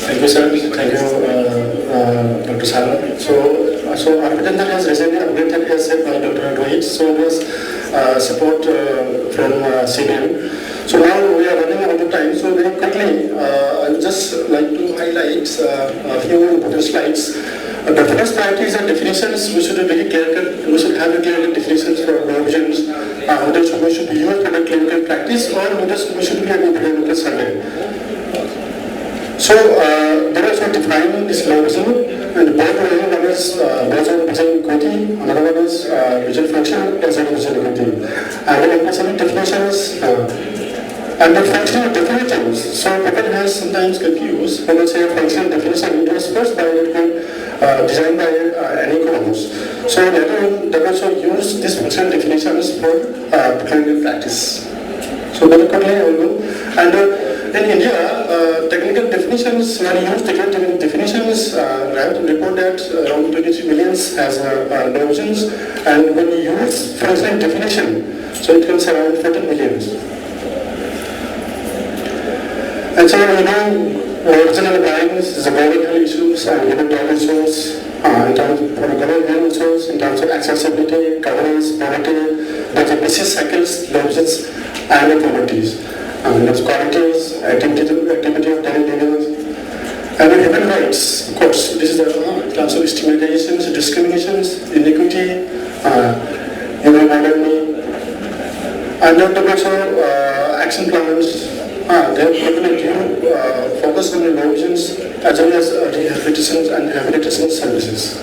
Thank you, sir. Thank you, Dr. Sarah. So our presenter has recently updated, as said by Dr. Rohit. So it was support from CBM. So now we are running out of time. So very quickly, I would just like to highlight a few important slides. The first priority is the definitions. We should have very clear. We should have a clear definitions for provisions. Whether we should be used for the clinical practice or whether we should be an empirical survey. So there are some defining this provision, and both one is visual equity, another one is visual function as well as visual equity. And then some definitions. And the functional definitions, so people has sometimes confused when they say a functional definition. It was first designed by any course. So later on, they also use these functional definitions for clinical practice. So very quickly I will go. And in India, technical definitions, when you use technical definitions, I have to report that around 23 million has notions. And when you use functional definition, so it comes around 14 million. And so, original guidance is the governmental issues and human issues, in terms of governmental issues, in terms of accessibility, governance, poverty, there's a business cycles, logics, and authorities. There's qualities, activity of daily living, and the human rights, of course. This is the terms of stigmatizations, discriminations, inequity, modernity, and then also action plans. They have to focus on innovations as well as rehabilitation and rehabilitation services.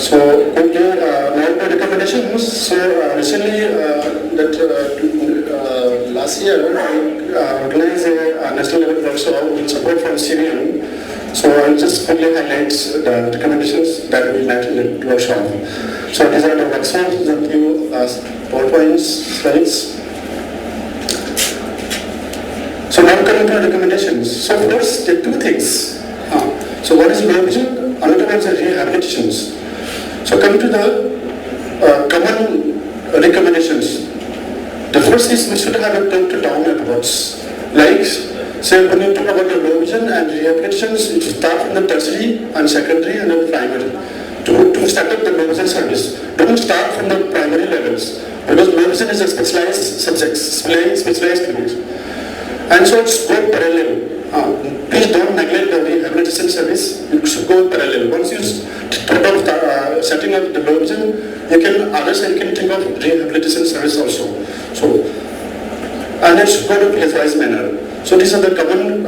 So, quickly, now the recommendations. So, recently, last year, we organized a national level workshop with support from CBM. So, I'll just quickly highlight the recommendations that we met in the workshop. So, these are the workshops, the few PowerPoint slides. So now coming to the recommendations. So first, there are two things. So one is provision, another one is rehabilitations. So coming to the common recommendations. The first is we should have a top-to-down approach. Like, say when you talk about the provision and rehabilitations, it should start from the tertiary and secondary and then primary. To start up the provision service, don't start from the primary levels because provision is a specialized subject, specialized field. And so it's go parallel. Please don't neglect the rehabilitation service. You should go parallel. Once you thought of setting up the provision, you can think of rehabilitation service also. So, and it should go to phase-wise manner. So these are the common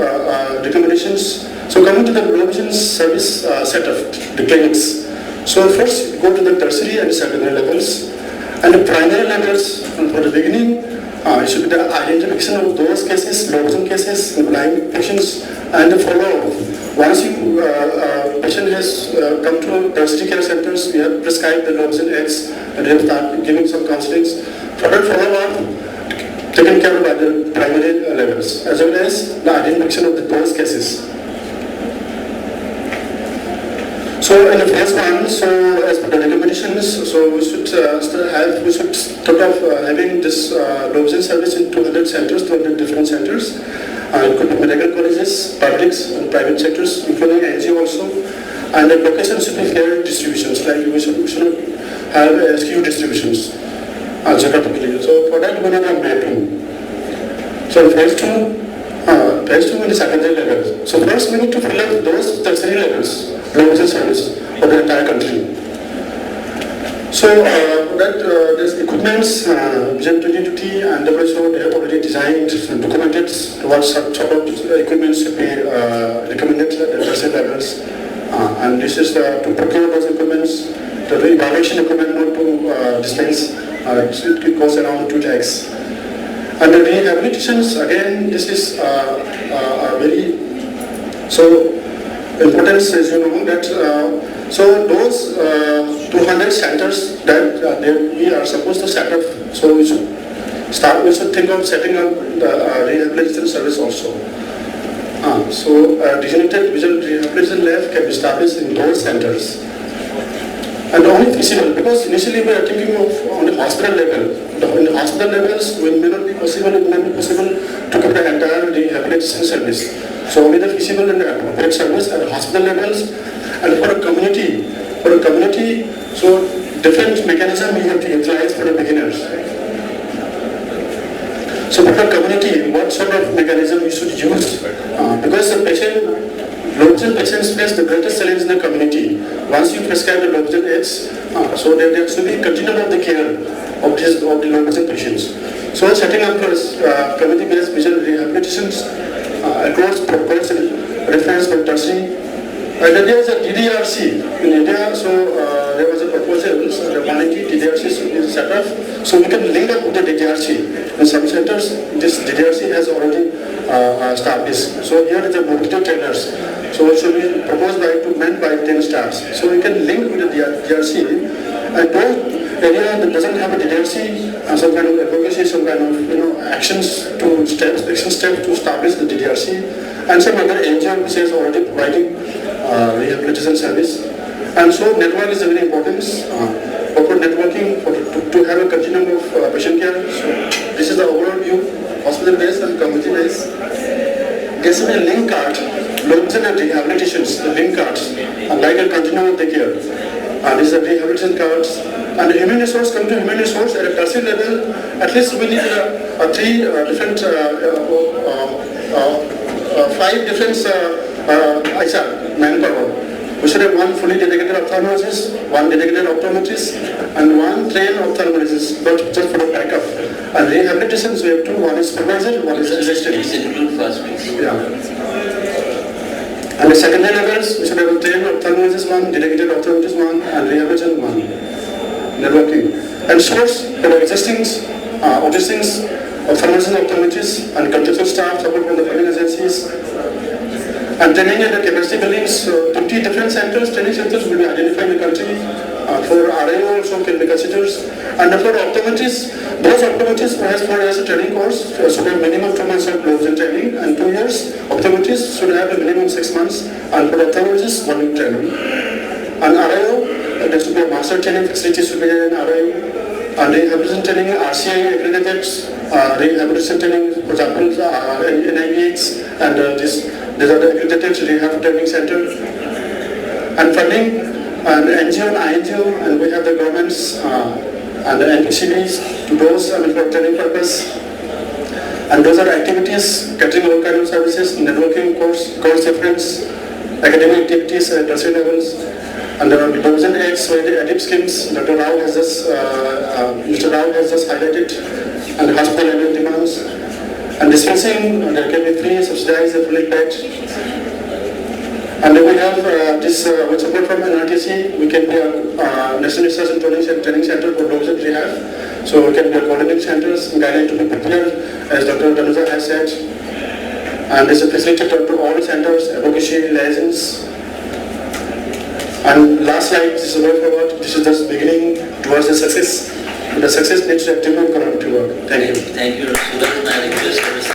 recommendations. So coming to the provision service setup, the clinics. So first go to the tertiary and secondary levels, and the primary levels for the beginning. It should be the identification of those cases, low-vision cases, blind patients, and the follow-up. Once you patient has come to tertiary care centers, we have prescribed the low-vision aids, and we have started giving some counseling. Further follow-up taken care of by the primary levels, as well as the identification of those cases. So in the phase one, so as per the recommendations, so we should start off having this low-vision service in 200 centers, 200 different centers. It could be medical colleges, publics, and private sectors, including NGO also. And the location should be fair distributions, like we should have SKU distributions geographically. So for that, we need a mapping. So phase two in the secondary levels. So first we need to fill up those tertiary levels, low-vision service for the entire country. So there's equipments, Vision 2020, and also they have already designed and documented what sort of equipment should be recommended at the tertiary levels. And this is to procure those equipments, the evaluation equipment not to dispense, it costs around 2 lakhs. And the rehabilitations, again, this is very important, as you know, that so those 200 centers that we are supposed to set up, so we should think of setting up the rehabilitation service also. Designated visual rehabilitation lab can be established in those centers. And only feasible, because initially we are thinking of on the hospital level. In the hospital levels, it may not be possible to give the entire rehabilitation service. So only the feasible and the appropriate service at hospital levels, and for a community, so different mechanism we have to utilize for the beginners. So for the community, what sort of mechanism we should use? Because the low vision patients face the greatest challenge in the community. Once you prescribe the low vision aids, so there should be continuum of the care of the low vision patients. So setting up community-based vision rehabilitations across progress and reference for tertiary. And there is a DDRC in India, so there was a proposal, so the quality DDRC is set up, so we can link up with the DDRC. In some centers, this DDRC has already established. So here is the mobility trainers. So it should be proposed by 10 staffs. So we can link with the DDRC, and those area that doesn't have a DDRC, some kind of advocacy, some kind of action steps to establish the DDRC, and some other NGO which is already providing rehabilitation service. And so network is very important. Proper networking to have a continuum of patient care. So this is the overall view, hospital-based and community-based. There should be a link card, low vision and rehabilitations, the link cards, like a continuum of the care. These are rehabilitation cards. And human resource, come to human resource at a tertiary level, at least we need five different ISR manpower. We should have one fully dedicated ophthalmologist, one dedicated optometrist, and one trained ophthalmologist, but just for the backup. And rehabilitations, we have two, one is supervisor, one is assistant. Yeah. And the secondary levels, we should have a trained ophthalmologist one, dedicated ophthalmologist one, and rehabilitation one. Networking. And source for the existing ophthalmologists, optometrists, and contractual staff, support from the funding agencies. And training and the capacity building, so 20 different centers, training centers will be identified in the country. For RIO also can be considered. And for optometrists, those optometrists who has 4 years of training course should have minimum 2 months of close in training, and 2 years. Optometrists should have a minimum 6 months, and for ophthalmologists, 1 week training. And RIO, there should be a master training facility should be there in RIO. And rehabilitation training, RCI accredited rehabilitation training, for example, NIVX, and these are the accredited rehab training center. And funding, and NGO and INGO, and we have the governments and the NPCBs to those for training purpose. And those are activities, catering all kinds of services, networking, course reference, academic activities at tertiary levels. And there are provision aids, so the ADIP schemes, Dr. Rao has just, Mr. Rao has just highlighted, and hospital level demands. And dispensing, there can be free, subsidized, and fully paid. And then we have this with support from NRTC, we can be a National Research and Training Center for those that we have. So we can be coordinating centers, guideline to be prepared, as Dr. Danuja has said. And this is facilitated to all centers, advocacy, liaisons. And last slide, this is a way forward. This is just beginning towards the success. The success needs to actively collaborative work. Thank you. Thank you, Suraj.